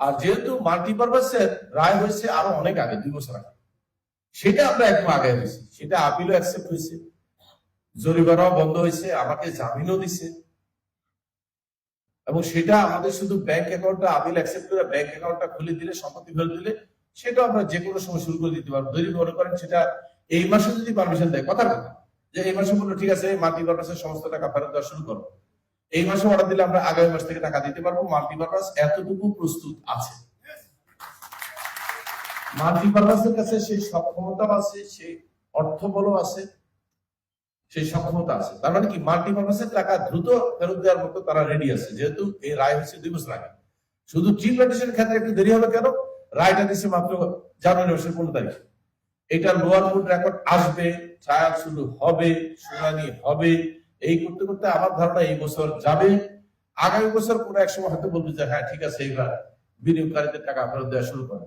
আর যেহেতু মাল্টিপারপাসের রায় হয়েছে আরো অনেক আগে, 2 বছর আগে, সেটা আমরা একদম আগে হয়েছি, সেটা আপিলও অ্যাকসেপ্ট হয়েছে, জরিমানাও বন্ধ হয়েছে, আমাকে জামিনও দিছে, এবং সেটা আমাদের শুধু ব্যাংক অ্যাকাউন্টটা আপিল অ্যাকসেপ্ট করে ব্যাংক অ্যাকাউন্টটা খুলে দিলে, সম্পত্তি ফেরত দিলে, সেটা আমরা যে কোনো সময় শুরু করে দিতে পারবো। যদি মনে করেন সেটা এই মাসে যদি পারমিশন দেয়, কথার কথা যে এই মাসে বললো ঠিক আছে মাল্টিপারপাসের সমস্ত টাকা ফেরত দেওয়া শুরু করো, এই মাসে অর্ডার দিলে আমরা আগামী মাস থেকে টাকা দিতে পারবো। মাল্টিপারপাস এতটুকু প্রস্তুত আছে, মাল্টিপারপাসের কাছে সেই সক্ষমতা আছে, সেই অর্থবলও আছে, সেই সক্ষমতা আছে। তার মানে কি মাল্টিপারপাসের টাকা দ্রুত ফেরত দেওয়ার মতো তারা রেডি আছে, যেহেতু এই রায় হচ্ছে 2 বছর আগে। শুধু ট্রি প্ল্যান্টেশনের ক্ষেত্রে একটু দেরি হবে কেন? রায়টা দিচ্ছে মাত্র জানুয়ারি মাসের 15 তারিখ। এটা লোয়ার কোর্ট রেকর্ড আসবে, ট্রায়াল শুরু হবে, শুনানি হবে, এই করতে করতে আমার ধারণা এই বছর যাবে। আগামী বছর কোনো এক সময় হয়তো বলবে যে হ্যাঁ ঠিক আছে, এবার বিনিয়োগকারীদের টাকা ফেরত দেওয়া শুরু করে।